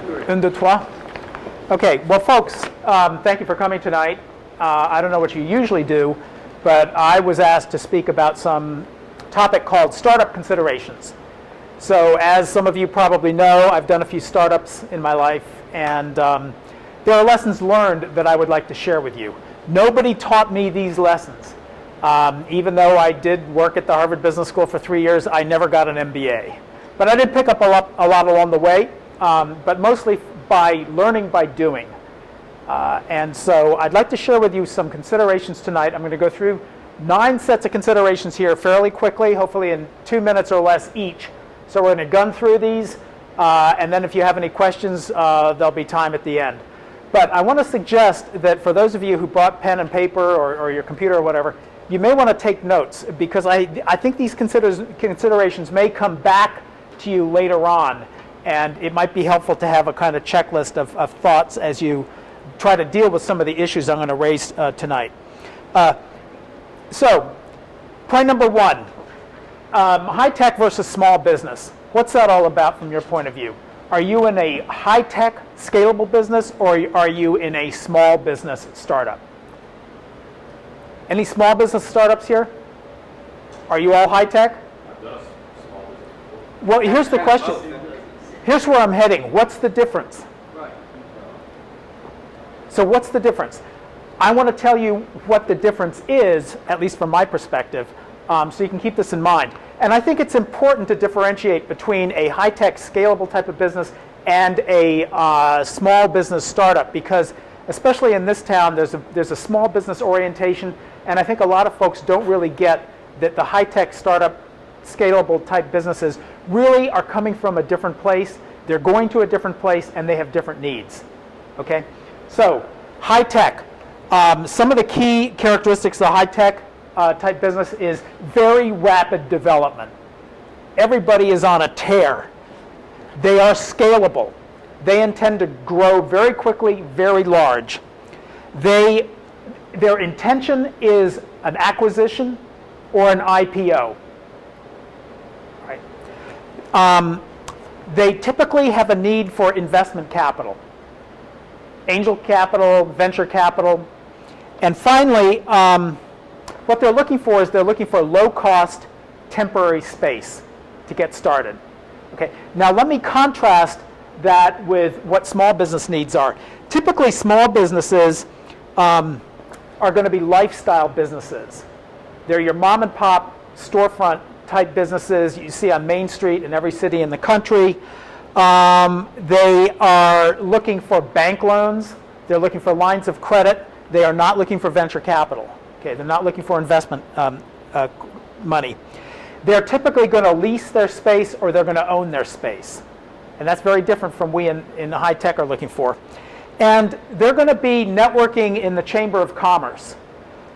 Un, deux, trois. Okay, well, folks, thank you for coming tonight. I don't know what you usually do, but I was asked to speak about some topic called startup considerations. So as some of you probably know, I've done a few startups in my life, and there are lessons learned that I would like to share with you. Nobody taught me these lessons. Even though I did work at the Harvard Business School for 3 years, I never got an MBA. But I did pick up a lot along the way, but mostly by learning by doing. And so I'd like to share with you some considerations tonight. I'm going to go through 9 sets of considerations here fairly quickly, hopefully in 2 minutes or less each. So we're going to gun through these, and then if you have any questions, there'll be time at the end. But I want to suggest that for those of you who brought pen and paper or your computer or whatever, you may want to take notes, because I think these considerations may come back to you later on, and it might be helpful to have a kind of checklist of thoughts as you try to deal with some of the issues I'm going to raise tonight. So, point number 1, high-tech versus small business. What's that all about from your point of view? Are you in a high-tech, scalable business, or are you in a small business startup? Any small business startups here? Are you all high-tech? Well, here's the question. Here's where I'm heading. What's the difference? So what's the difference? I want to tell you what the difference is, at least from my perspective, so you can keep this in mind. And I think it's important to differentiate between a high-tech, scalable type of business and a small business startup, because especially in this town, there's a small business orientation, and I think a lot of folks don't really get that the high-tech startup, scalable type businesses really are coming from a different place. They're going to a different place, and they have different needs. Okay? So, high-tech. Some of the key characteristics of high-tech type business is very rapid development. Everybody is on a tear. They are scalable. They intend to grow very quickly, very large. Their intention is an acquisition or an IPO. Right? They typically have a need for investment capital. Angel capital, venture capital. And finally, what they're looking for is they're looking for low-cost, temporary space to get started. Okay. Now let me contrast that with what small business needs are. Typically, small businesses are going to be lifestyle businesses. They're your mom and pop storefront type businesses you see on Main Street in every city in the country. They are looking for bank loans. They're looking for lines of credit. They are not looking for venture capital. Okay, they're not looking for investment money. They're typically going to lease their space, or they're going to own their space. And that's very different from we in high tech are looking for. And they're going to be networking in the Chamber of Commerce,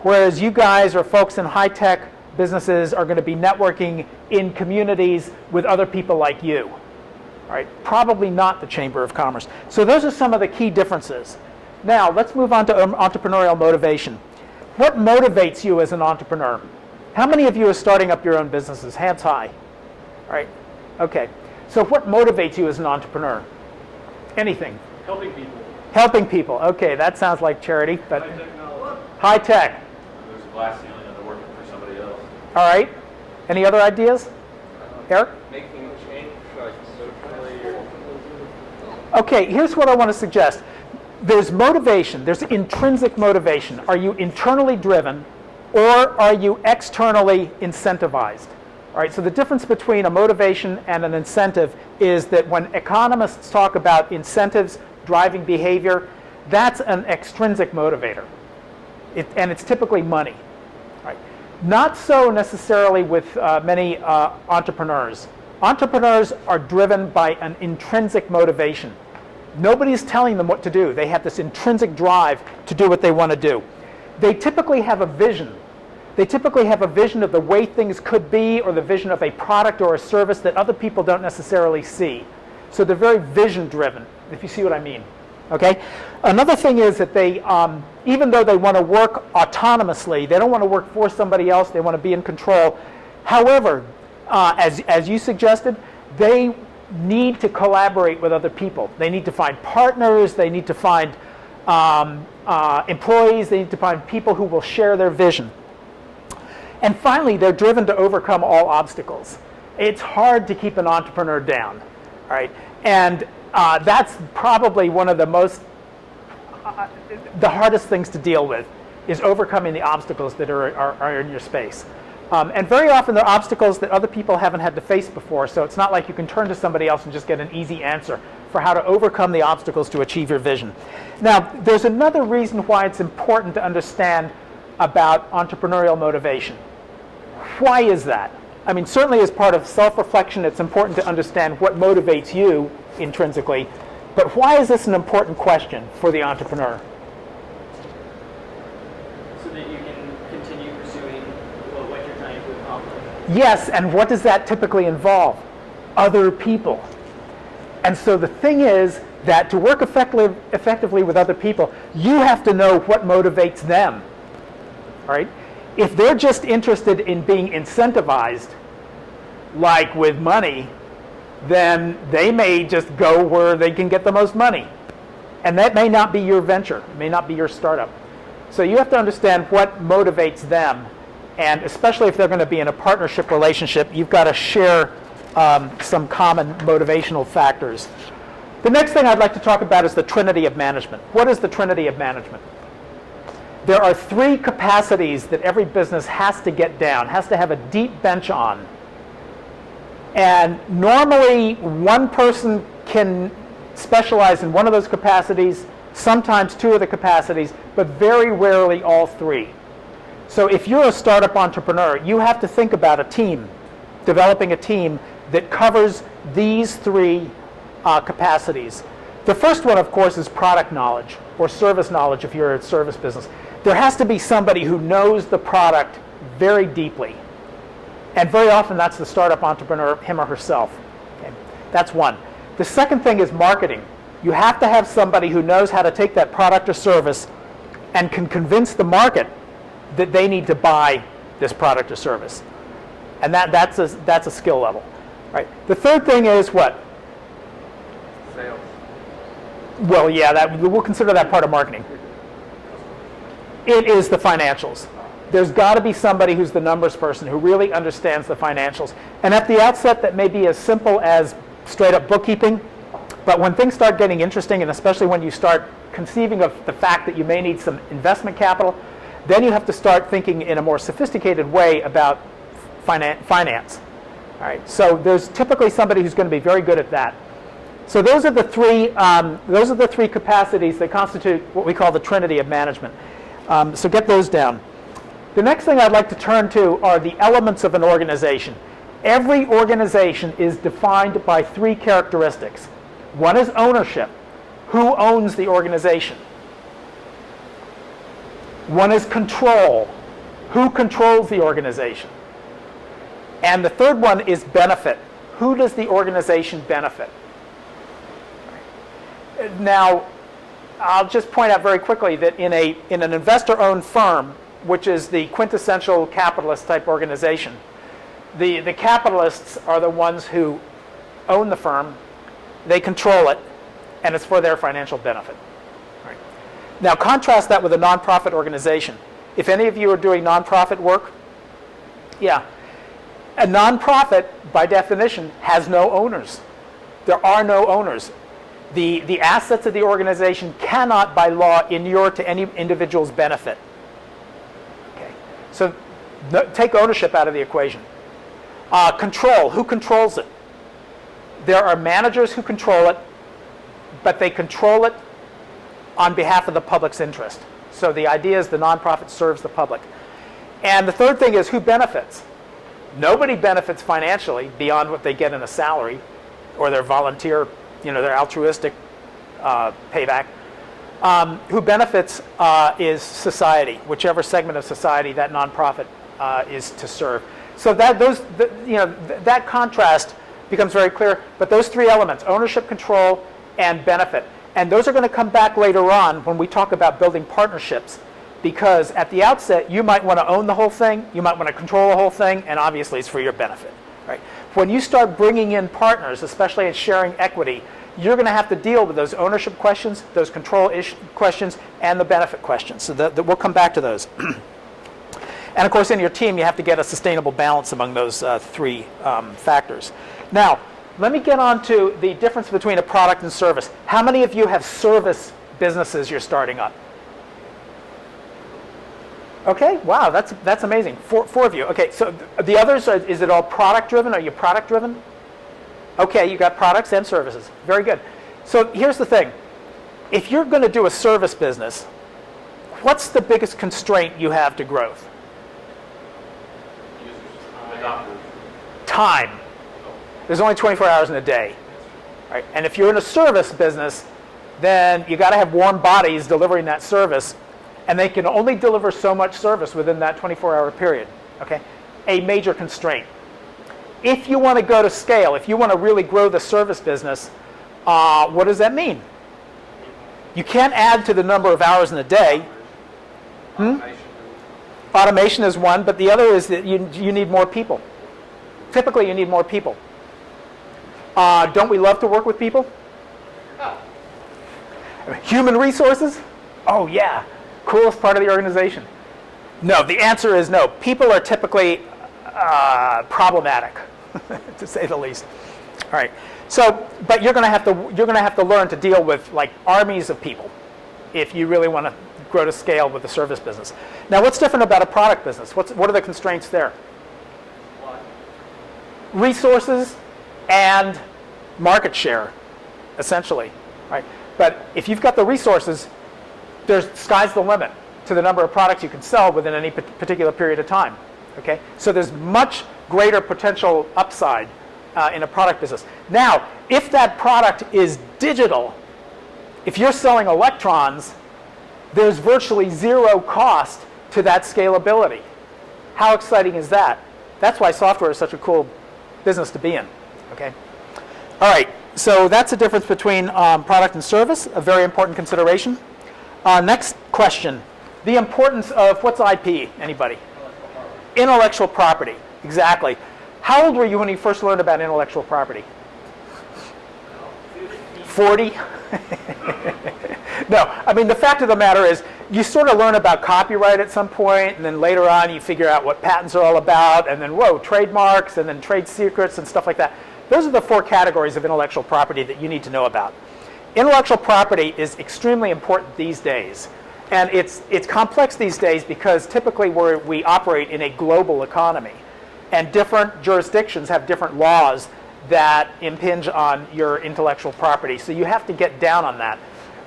whereas you guys or folks in high tech businesses are going to be networking in communities with other people like you. All right, probably not the Chamber of Commerce. So those are some of the key differences. Now, let's move on to entrepreneurial motivation. What motivates you as an entrepreneur? How many of you are starting up your own businesses? Hands high. All right, okay. So what motivates you as an entrepreneur? Anything? Helping people. Helping people. Okay, that sounds like charity, but High technology. high tech. There's a glass ceiling and they're working for somebody else. All right. Any other ideas? Eric? Making a change, like socially or... Okay, here's what I want to suggest. There's motivation. There's intrinsic motivation. Are you internally driven, or are you externally incentivized? All right, so the difference between a motivation and an incentive is that when economists talk about incentives driving behavior, that's an extrinsic motivator. And it's typically money. All right. Not so necessarily with many entrepreneurs. Entrepreneurs are driven by an intrinsic motivation. Nobody's telling them what to do. They have this intrinsic drive to do what they want to do. They typically have a vision. They typically have a vision of the way things could be, or the vision of a product or a service that other people don't necessarily see. So they're very vision-driven, if you see what I mean. Okay? Another thing is that they, even though they want to work autonomously, they don't want to work for somebody else, they want to be in control. However, as you suggested, they need to collaborate with other people. They need to find partners, they need to find employees, they need to find people who will share their vision. And finally, they're driven to overcome all obstacles. It's hard to keep an entrepreneur down, right? And that's probably one of the hardest things to deal with, is overcoming the obstacles that are in your space. And very often they're obstacles that other people haven't had to face before, so it's not like you can turn to somebody else and just get an easy answer for how to overcome the obstacles to achieve your vision. Now, there's another reason why it's important to understand about entrepreneurial motivation. Why is that? I mean, certainly as part of self-reflection, it's important to understand what motivates you intrinsically, but why is this an important question for the entrepreneur? So that you can continue pursuing what you're trying to accomplish. Yes, and what does that typically involve? Other people. And so the thing is that to work effectively with other people, you have to know what motivates them. All right? If they're just interested in being incentivized, like with money, then they may just go where they can get the most money. And that may not be your venture, it may not be your startup. So you have to understand what motivates them. And especially if they're going to be in a partnership relationship, you've got to share some common motivational factors. The next thing I'd like to talk about is the Trinity of Management. What is the Trinity of Management? There are three capacities that every business has to get down, has to have a deep bench on. And normally one person can specialize in one of those capacities, sometimes two of the capacities, but very rarely all three. So if you're a startup entrepreneur, you have to think about a team, developing a team that covers these three capacities. The first one, of course, is product knowledge or service knowledge if you're a service business. There has to be somebody who knows the product very deeply. And very often that's the startup entrepreneur, him or herself. Okay? That's one. The second thing is marketing. You have to have somebody who knows how to take that product or service and can convince the market that they need to buy this product or service. And that's a skill level. Right? The third thing is what? Sales. Well, yeah, we'll consider that part of marketing. It is the financials. There's got to be somebody who's the numbers person who really understands the financials. And at the outset, that may be as simple as straight up bookkeeping. But when things start getting interesting, and especially when you start conceiving of the fact that you may need some investment capital, then you have to start thinking in a more sophisticated way about finance. All right. So there's typically somebody who's going to be very good at that. So those are the three capacities that constitute what we call the Trinity of Management. So get those down. The next thing I'd like to turn to are the elements of an organization. Every organization is defined by three characteristics. One is ownership. Who owns the organization? One is control. Who controls the organization? And the third one is benefit. Who does the organization benefit? Now, I'll just point out very quickly that in an investor-owned firm, which is the quintessential capitalist type organization, the capitalists are the ones who own the firm, they control it, and it's for their financial benefit. Right. Now contrast that with a nonprofit organization. If any of you are doing nonprofit work, yeah, a nonprofit by definition has no owners. There are no owners. The assets of the organization cannot by law inure to any individual's benefit. Okay. So take ownership out of the equation. Control. Who controls it? There are managers who control it, but they control it on behalf of the public's interest. So the idea is the nonprofit serves the public. And the third thing is who benefits? Nobody benefits financially beyond what they get in a salary or their volunteer, their altruistic payback. Who benefits is society, whichever segment of society that nonprofit is to serve. So that contrast becomes very clear. But those three elements: ownership, control, and benefit. And those are going to come back later on when we talk about building partnerships. Because at the outset, you might want to own the whole thing, you might want to control the whole thing, and obviously it's for your benefit. Right? When you start bringing in partners, especially in sharing equity, you're going to have to deal with those ownership questions, those control questions, and the benefit questions. So we'll come back to those. And of course, in your team, you have to get a sustainable balance among those three factors. Now, let me get on to the difference between a product and service. How many of you have service businesses you're starting up? Okay, wow, that's amazing. Four of you. Okay, so the others, is it all product driven? Are you product driven? Okay, you got products and services. Very good. So here's the thing. If you're going to do a service business, what's the biggest constraint you have to growth? The doctors. Time. There's only 24 hours in a day. Right? And if you're in a service business, then you got to have warm bodies delivering that service, and they can only deliver so much service within that 24-hour period. Okay? A major constraint. If you want to go to scale, if you want to really grow the service business, what does that mean? You can't add to the number of hours in a day. Automation is one, but the other is that you need more people. Typically, you need more people. Don't we love to work with people? Human resources? Oh, yeah. Coolest part of the organization. No, the answer is no. People are typically problematic, to say the least. All right. So, but you're going to have to learn to deal with like armies of people if you really want to grow to scale with the service business. Now, what's different about a product business? What are the constraints there? Resources and market share, essentially, right? But if you've got the resources, sky's the limit to the number of products you can sell within any particular period of time. Okay, so there's much greater potential upside in a product business. Now, if that product is digital, if you're selling electrons, there's virtually zero cost to that scalability. How exciting is that? That's why software is such a cool business to be in. Okay. All right. So that's the difference between product and service, a very important consideration. Next question. The importance of, what's IP? Anybody? Intellectual property. Exactly. How old were you when you first learned about intellectual property? 40? No. I mean, the fact of the matter is, you sort of learn about copyright at some point, and then later on you figure out what patents are all about, and then, whoa, trademarks, and then trade secrets and stuff like that. Those are the four categories of intellectual property that you need to know about. Intellectual property is extremely important these days. And it's complex these days because typically we operate in a global economy. And different jurisdictions have different laws that impinge on your intellectual property. So you have to get down on that.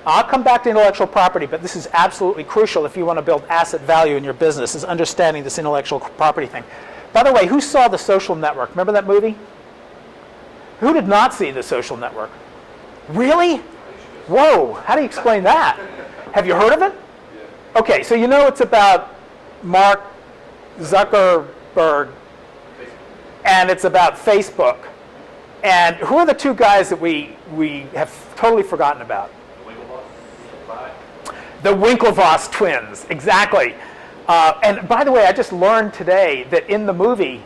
I'll come back to intellectual property, but this is absolutely crucial if you want to build asset value in your business, is understanding this intellectual property thing. By the way, who saw The Social Network? Remember that movie? Who did not see The Social Network? Really? Whoa, how do you explain that? Have you heard of it? Okay, so you know it's about Mark Zuckerberg, and it's about Facebook. And who are the two guys that we have totally forgotten about? The Winklevoss twins, exactly. And by the way, I just learned today that in the movie,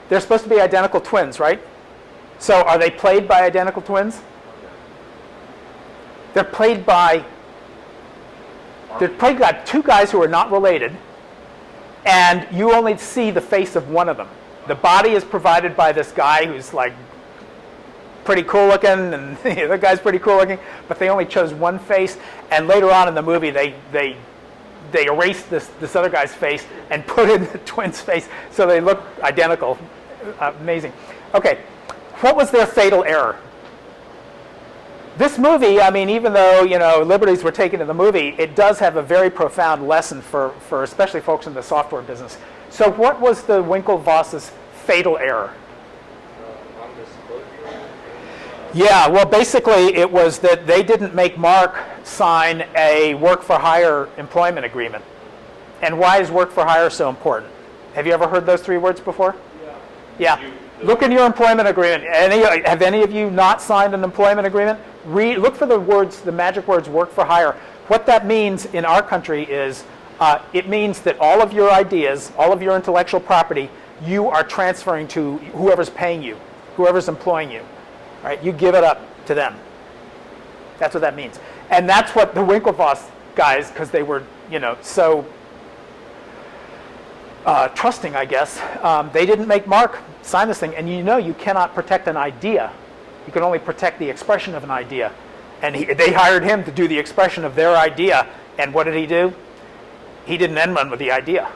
they're supposed to be identical twins, right? So are they played by identical twins? They're played by two guys who are not related, and you only see the face of one of them. The body is provided by this guy who's like pretty cool looking, and the other guy's pretty cool looking, but they only chose one face, and later on in the movie they erased this other guy's face and put in the twin's face so they look identical. Amazing. Okay, what was their fatal error? This movie, I mean, even though, liberties were taken in the movie, it does have a very profound lesson for especially folks in the software business. So what was the Winklevoss's fatal error? Yeah, well, basically it was that they didn't make Mark sign a work-for-hire employment agreement. And why is work-for-hire so important? Have you ever heard those three words before? Yeah. Look in your employment agreement. Have any of you not signed an employment agreement? Look for the magic words work for hire. What that means in our country is it means that all of your ideas, all of your intellectual property, you are transferring to whoever's paying you. whoever's employing you, right? You give it up to them. That's what that means. And that's what the Winklevoss guys, because they were, so trusting, I guess, they didn't make Mark sign this thing. And you cannot protect an idea. You can only protect the expression of an idea. And they hired him to do the expression of their idea. And what did he do? He didn't end run with the idea.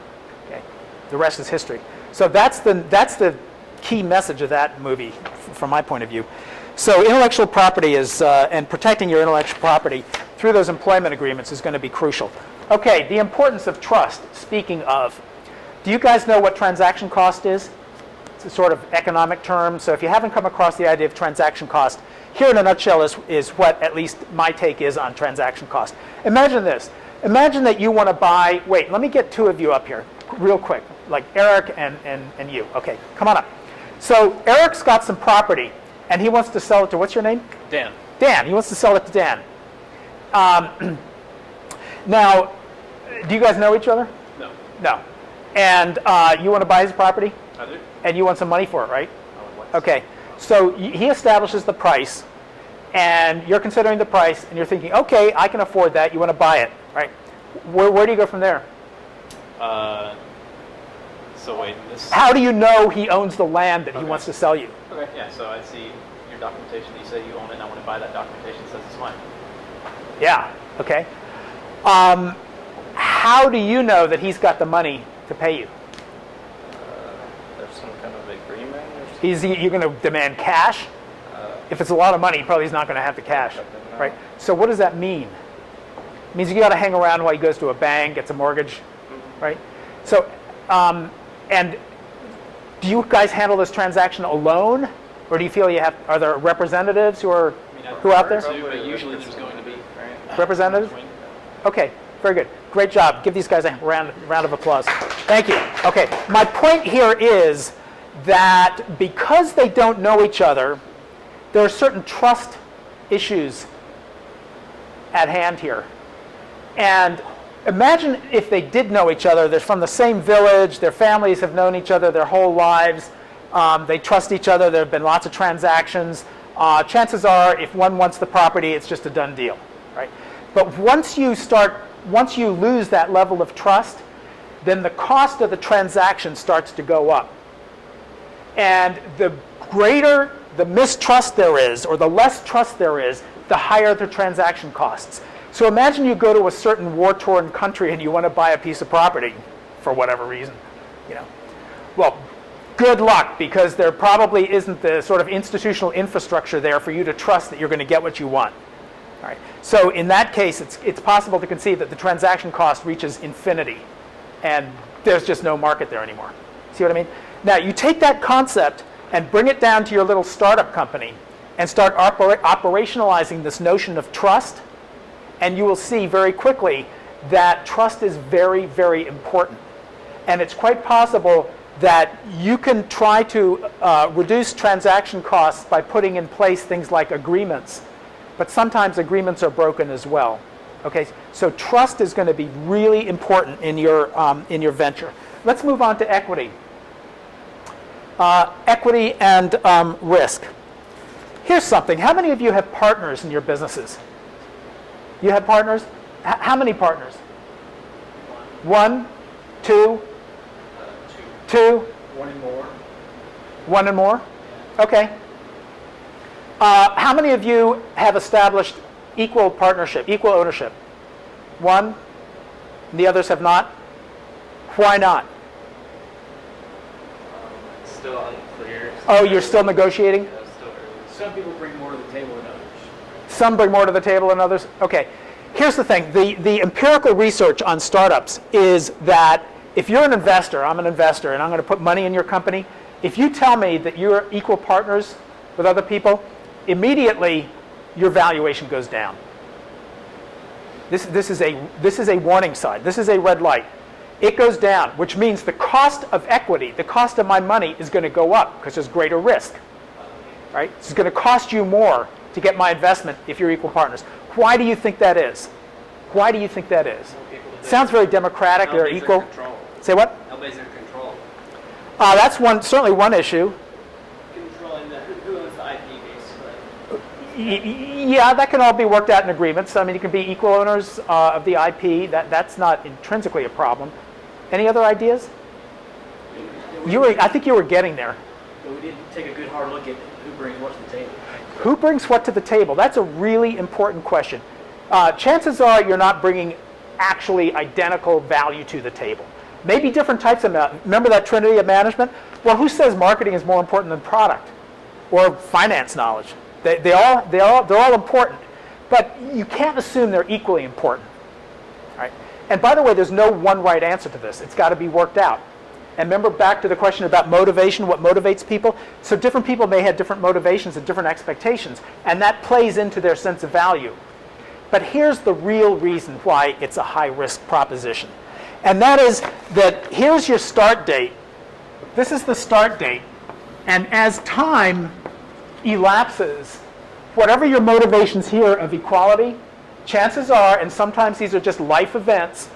Okay, the rest is history. So that's the key message of that movie, from my point of view. So intellectual property is, and protecting your intellectual property through those employment agreements is going to be crucial. Okay, the importance of trust. Speaking of, do you guys know what transaction cost is? It's a sort of economic term. So if you haven't come across the idea of transaction cost, here in a nutshell is what at least my take is on transaction cost. Imagine this. Imagine that you want to buy, wait, let me get two of you up here real quick, like Eric and you. Okay, come on up. So Eric's got some property, and he wants to sell it to, what's your name? Dan. Dan, he wants to sell it to Dan. Now, do you guys know each other? No. No. And you want to buy his property? I do. And you want some money for it, right? I would like to. Okay. So he establishes the price, and you're considering the price, and you're thinking, okay, I can afford that. You want to buy it, right? Where do you go from there? So wait, this. How do you know he owns the land that he Okay. wants to sell you? Okay, yeah. So I see your documentation. You say you own it, and I want to buy that documentation. Says it's mine. Yeah. Okay. How do you know that he's got the money to pay you? There's some kind of agreement. Or You're going to demand cash? If it's a lot of money, probably he's not going to have the cash, right? So what does that mean? It means you got to hang around while he goes to a bank, gets a mortgage, right? So, and do you guys handle this transaction alone, or do you feel you have? Are there representatives who are out there? But usually there's going to be, right? Representatives? Okay, very good. Great job. Give these guys a round of applause. Thank you. Okay, my point here is that because they don't know each other, there are certain trust issues at hand here. And imagine if they did know each other. They're from the same village. Their families have known each other their whole lives. They trust each other. There have been lots of transactions. Chances are, if one wants the property, it's just a done deal, right? But once you lose that level of trust, then the cost of the transaction starts to go up. And the greater the mistrust there is, or the less trust there is, the higher the transaction costs. So imagine you go to a certain war-torn country and you want to buy a piece of property for whatever reason. Well, good luck, because there probably isn't the sort of institutional infrastructure there for you to trust that you're going to get what you want. All right. So in that case, it's possible to conceive that the transaction cost reaches infinity, and there's just no market there anymore. See what I mean? Now, you take that concept and bring it down to your little startup company and start operationalizing this notion of trust, and you will see very quickly that trust is very, very important. And it's quite possible that you can try to reduce transaction costs by putting in place things like agreements, but sometimes agreements are broken as well. Okay, so trust is going to be really important in your venture. Let's move on to equity. Equity and risk. Here's something. How many of you have partners in your businesses? You have partners? How many partners? One? Two? Two? One and more. One and more? Okay. How many of you have established equal partnership, equal ownership? One? And the others have not? Why not? Still unclear. Oh, you're still negotiating? Still early. Some people bring more to the table than others. Some bring more to the table than others? Okay. Here's the thing. The empirical research on startups is that if you're an investor, I'm an investor, and I'm going to put money in your company, if you tell me that you're equal partners with other people, immediately your valuation goes down. This is a warning sign. This is a red light. It goes down, which means the cost of equity, the cost of my money, is going to go up because there's greater risk. Right? It's going to cost you more to get my investment if you're equal partners. Why do you think that is? Why do you think that is? Sounds very democratic. They're equal. Control. Say what? Nobody's in control. That's certainly one issue. Controlling Yeah, that can all be worked out in agreements. I mean, you can be equal owners of the IP. That's not intrinsically a problem. Any other ideas? I think you were getting there. But we didn't take a good hard look at who brings what to the table. Who brings what to the table? That's a really important question. Chances are you're not bringing actually identical value to the table. Maybe different types of, remember that Trinity of Management? Well, who says marketing is more important than product or finance knowledge? They're all important, but you can't assume they're equally important. Right? And by the way, there's no one right answer to this. It's got to be worked out. And remember back to the question about motivation, what motivates people? So different people may have different motivations and different expectations, and that plays into their sense of value. But here's the real reason why it's a high-risk proposition. And that is that here's your start date. This is the start date. And as time elapses, whatever your motivations here of equality, chances are, and sometimes these are just life events,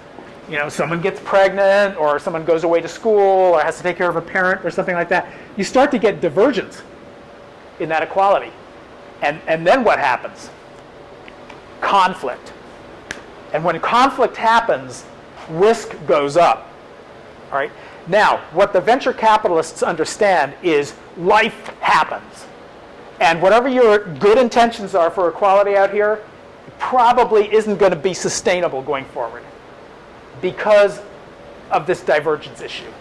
someone gets pregnant or someone goes away to school or has to take care of a parent or something like that, you start to get divergence in that equality. And then what happens? Conflict. And when conflict happens, risk goes up. All right? Now, what the venture capitalists understand is life happens. And whatever your good intentions are for equality out here, it probably isn't going to be sustainable going forward because of this divergence issue.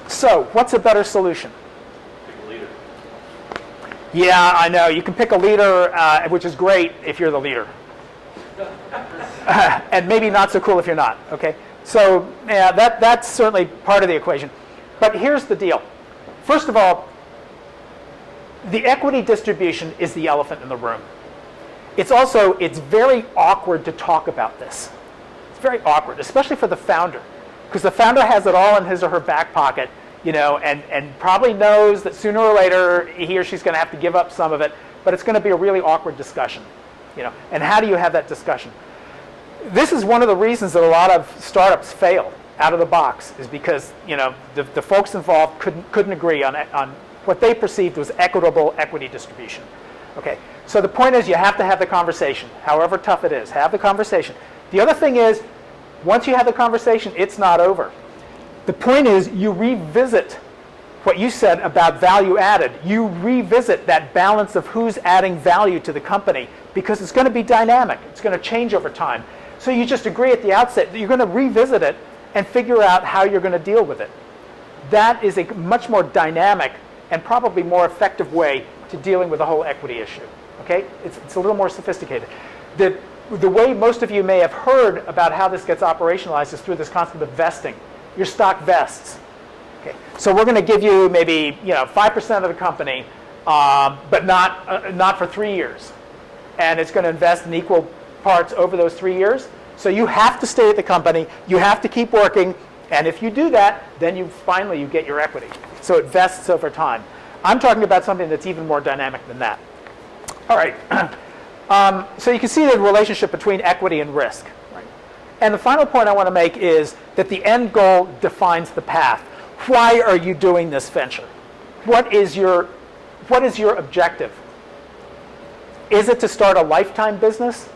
So, what's a better solution? Pick a leader. Yeah, I know. You can pick a leader, which is great if you're the leader. And maybe not so cool if you're not, okay? So, yeah, that's certainly part of the equation. But here's the deal. First of all, the equity distribution is the elephant in the room. It's very awkward to talk about this. It's very awkward, especially for the founder, because the founder has it all in his or her back pocket, and probably knows that sooner or later he or she's going to have to give up some of it, but it's going to be a really awkward discussion, And how do you have that discussion? This is one of the reasons that a lot of startups fail out of the box, is because the folks involved couldn't agree on what they perceived was equitable equity distribution. Okay, so the point is you have to have the conversation, however tough it is. Have the conversation. The other thing is, once you have the conversation, it's not over. The point is you revisit what you said about value added. You revisit that balance of who's adding value to the company, because it's going to be dynamic. It's going to change over time. So you just agree at the outset that you're going to revisit it and figure out how you're going to deal with it. That is a much more dynamic and probably more effective way to dealing with the whole equity issue. Okay? It's a little more sophisticated. The way most of you may have heard about how this gets operationalized is through this concept of vesting. Your stock vests. Okay. So we're going to give you maybe 5% of the company, but not for 3 years, and it's going to invest in equal parts over those 3 years. So you have to stay at the company. You have to keep working, and if you do that, then you get your equity. So it vests over time. I'm talking about something that's even more dynamic than that. All right. So you can see the relationship between equity and risk. Right? And the final point I want to make is that the end goal defines the path. Why are you doing this venture? What is your objective? Is it to start a lifetime business?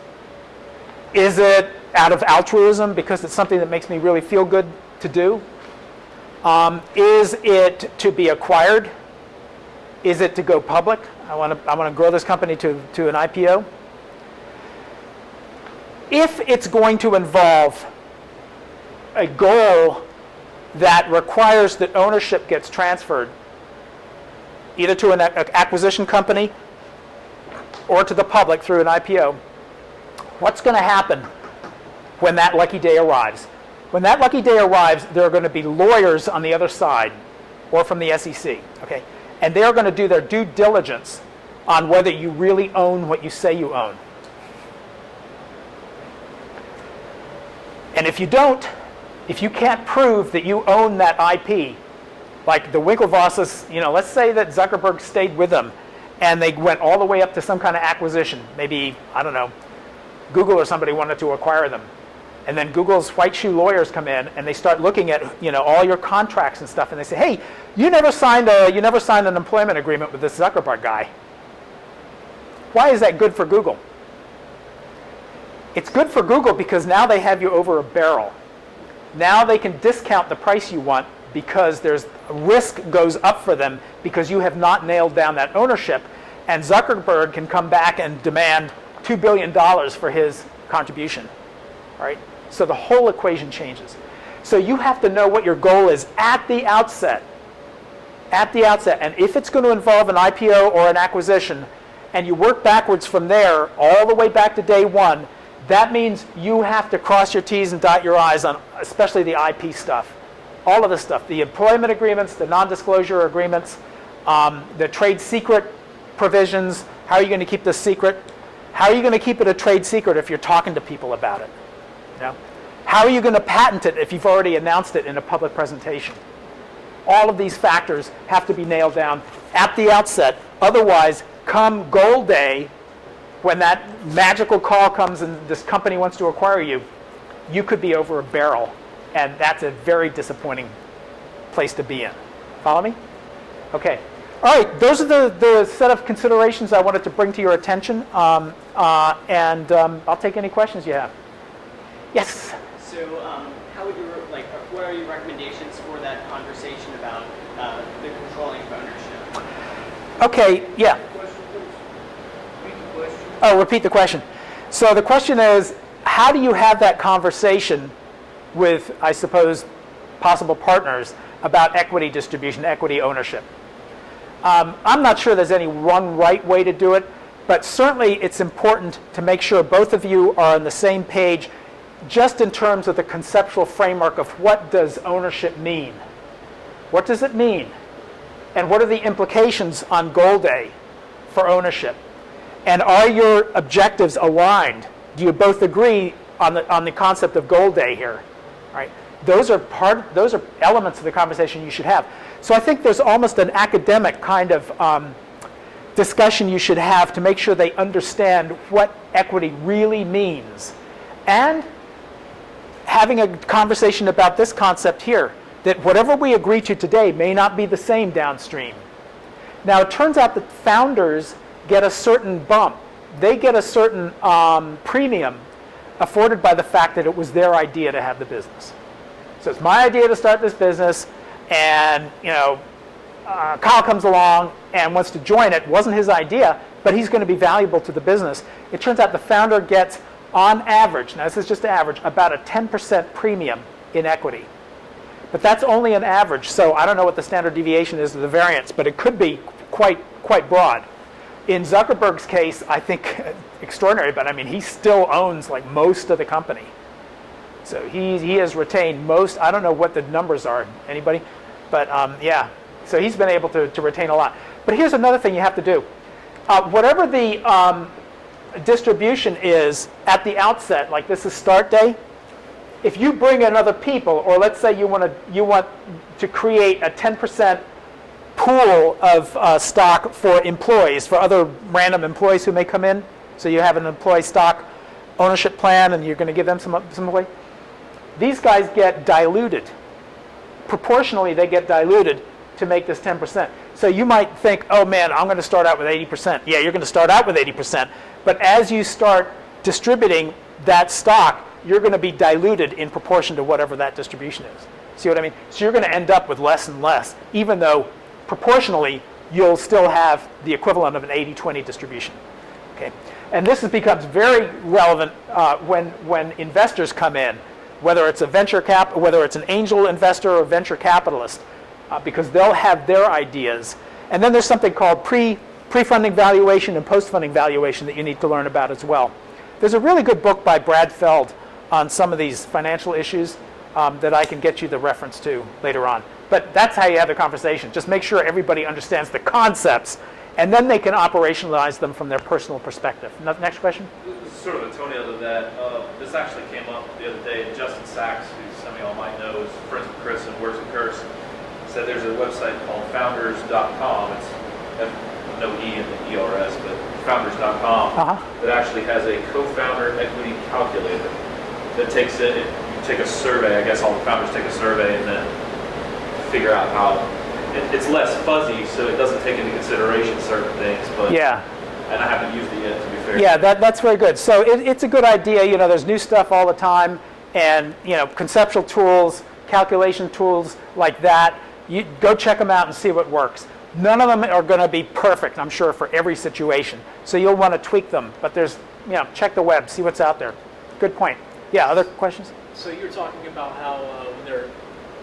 Is it out of altruism because it's something that makes me really feel good to do? Is it to be acquired? Is it to go public? I want to grow this company to an IPO. If it's going to involve a goal that requires that ownership gets transferred either to an acquisition company or to the public through an IPO, what's going to happen when that lucky day arrives? When that lucky day arrives, there are going to be lawyers on the other side or from the SEC, okay? And they're going to do their due diligence on whether you really own what you say you own. And if you don't, if you can't prove that you own that IP, like the Winklevosses, let's say that Zuckerberg stayed with them and they went all the way up to some kind of acquisition. Maybe, I don't know, Google or somebody wanted to acquire them. And then Google's white shoe lawyers come in and they start looking at all your contracts and stuff, and they say, hey, you never signed an employment agreement with this Zuckerberg guy. Why is that good for Google? It's good for Google because now they have you over a barrel. Now they can discount the price you want because there's risk goes up for them because you have not nailed down that ownership, and Zuckerberg can come back and demand $2 billion for his contribution, right? So the whole equation changes. So you have to know what your goal is at the outset. At the outset. And if it's going to involve an IPO or an acquisition, and you work backwards from there all the way back to day one, that means you have to cross your T's and dot your I's on especially the IP stuff. All of this stuff, the employment agreements, the non-disclosure agreements, the trade secret provisions. How are you going to keep this secret? How are you going to keep it a trade secret if you're talking to people about it? You know? How are you going to patent it if you've already announced it in a public presentation? All of these factors have to be nailed down at the outset. Otherwise, come goal day, when that magical call comes and this company wants to acquire you, you could be over a barrel. And that's a very disappointing place to be in. Follow me? Okay. All right, those are the set of considerations I wanted to bring to your attention. I'll take any questions you have. Yes? So how would you, what are your recommendations for that conversation about the controlling of ownership? Okay, yeah. Oh, repeat the question. So the question is, how do you have that conversation with, I suppose, possible partners about equity distribution, equity ownership? I'm not sure there's any one right way to do it, but certainly it's important to make sure both of you are on the same page just in terms of the conceptual framework of what does ownership mean? What does it mean? And what are the implications on goal day for ownership? And are your objectives aligned? Do you both agree on the concept of goal day here? Right? Those are elements of the conversation you should have. So I think there's almost an academic kind of discussion you should have to make sure they understand what equity really means. And having a conversation about this concept here, that whatever we agree to today may not be the same downstream. Now, it turns out that founders get a certain bump. They get a certain premium afforded by the fact that it was their idea to have the business. So it's my idea to start this business, and Kyle comes along and wants to join it. It wasn't his idea, but he's going to be valuable to the business. It turns out the founder gets, on average, now this is just average, about a 10% premium in equity. But that's only an average, so I don't know what the standard deviation is of the variance, but it could be quite broad. In Zuckerberg's case, I think extraordinary, but I mean, he still owns most of the company. So he has retained most. I don't know what the numbers are. Anybody? But yeah. So he's been able to retain a lot. But here's another thing you have to do. Whatever the distribution is at the outset, like this is start day, if you bring in other people, or let's say you want to create a 10% pool of stock for employees, for other random employees who may come in. So you have an employee stock ownership plan, and you're going to give them some away. These guys get diluted. Proportionally, they get diluted to make this 10%. So you might think, oh man, I'm going to start out with 80%. Yeah, you're going to start out with 80%. But as you start distributing that stock, you're going to be diluted in proportion to whatever that distribution is. See what I mean? So you're going to end up with less and less, even though proportionally you'll still have the equivalent of an 80-20 distribution. Okay? And this becomes very relevant when investors come in, whether it's a whether it's an angel investor or venture capitalist, because they'll have their ideas. And then there's something called pre-funding valuation and post-funding valuation that you need to learn about as well. There's a really good book by Brad Feld on some of these financial issues that I can get you the reference to later on. But that's how you have the conversation. Just make sure everybody understands the concepts, and then they can operationalize them from their personal perspective. Next question? This is sort of a toenail to that. This actually came up the other day. Justin Sachs, who some of y'all might know, is friends with Chris and Words and Curse, said there's a website called founders.com. It's no E in the ERS, but founders.com that actually has a co-founder equity calculator that takes it. You take a survey. I guess all the founders take a survey and then figure out how. It's less fuzzy, so it doesn't take into consideration certain things. But yeah, and I haven't used it yet, to be fair. Yeah, that's very good. So it's a good idea. You know, there's new stuff all the time, and you know, conceptual tools, calculation tools like that. You go check them out and see what works. None of them are going to be perfect, I'm sure, for every situation. So you'll want to tweak them. But there's, you know, check the web, see what's out there. Good point. Yeah, other questions? So you were talking about how when there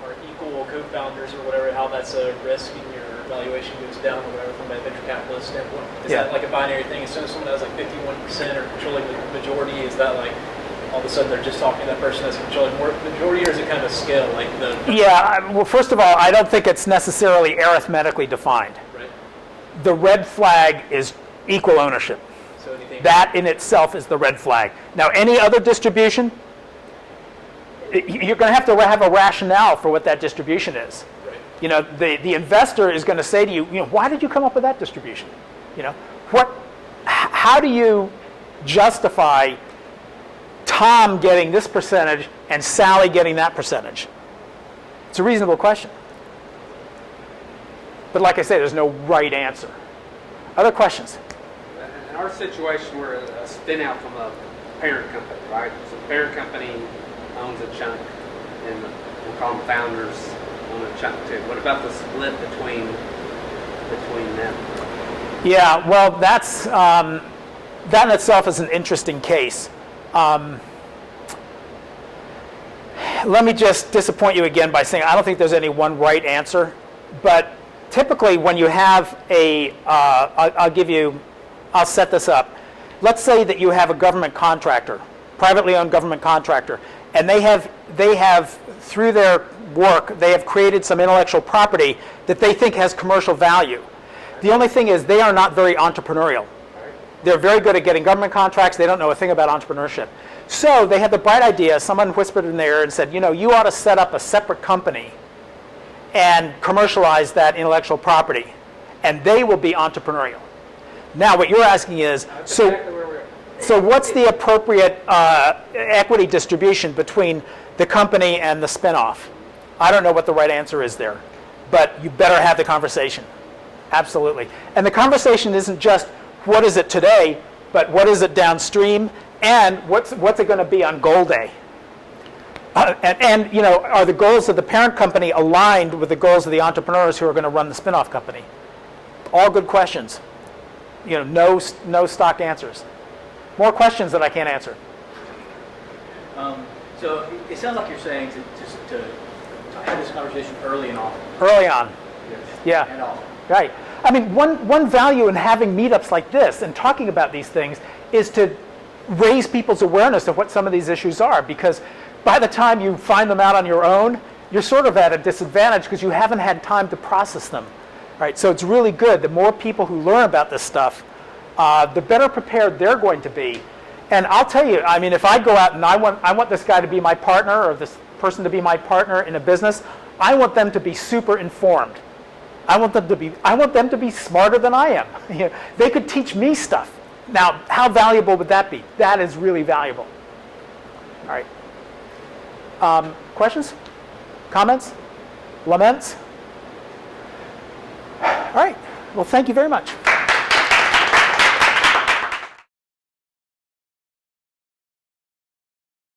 are equal co-founders or whatever, how that's a risk and your valuation goes down or whatever from a venture capitalist standpoint. Is Yeah. that like a binary thing? As soon as someone has like 51% or controlling the majority, is that like all of a sudden they're just talking to that person that's controlling more majority, or is it kind of a scale like the? Yeah, well, first of all, I don't think it's necessarily arithmetically defined. Right. The red flag is equal ownership. So anything. That in itself is the red flag. Now, any other distribution, you're going to have a rationale for what that distribution is. Right. You know, the investor is going to say to you, you know, why did you come up with that distribution? You know, how do you justify Tom getting this percentage and Sally getting that percentage? It's a reasonable question. But like I say, there's no right answer. Other questions? In our situation, we're a spin out from a parent company, right? So the parent company owns a chunk, and we'll call them founders own a chunk too. What about the split between them? Yeah, well, that's that in itself is an interesting case. Let me just disappoint you again by saying I don't think there's any one right answer. But typically, when you have I'll set this up. Let's say that you have a government contractor, privately owned government contractor, and they have through their work they have created some intellectual property that they think has commercial value. The only thing is they are not very entrepreneurial. They're very good at getting government contracts. They don't know a thing about entrepreneurship. So they had the bright idea. Someone whispered in their ear and said, you know, you ought to set up a separate company and commercialize that intellectual property, and they will be entrepreneurial. Now, what you're asking is, so what's the appropriate equity distribution between the company and the spinoff? I don't know what the right answer is there, but you better have the conversation. Absolutely. And the conversation isn't just what is it today, but what is it downstream, and what's it going to be on goal day? And you know, are the goals of the parent company aligned with the goals of the entrepreneurs who are going to run the spinoff company? All good questions. You know, no stock answers. More questions that I can't answer. So it sounds like you're saying to have this conversation early and often. Early on. Yeah. And often. Right. I mean, one value in having meetups like this and talking about these things is to raise people's awareness of what some of these issues are, because by the time you find them out on your own, you're sort of at a disadvantage because you haven't had time to process them. Right? So it's really good. The more people who learn about this stuff, the better prepared they're going to be. And I'll tell you, I mean, if I go out and I want this guy to be my partner or this person to be my partner in a business, I want them to be super informed. I want them to be smarter than I am. You know, they could teach me stuff. Now, how valuable would that be? That is really valuable. All right. Questions? Comments? Laments? All right. Well, thank you very much.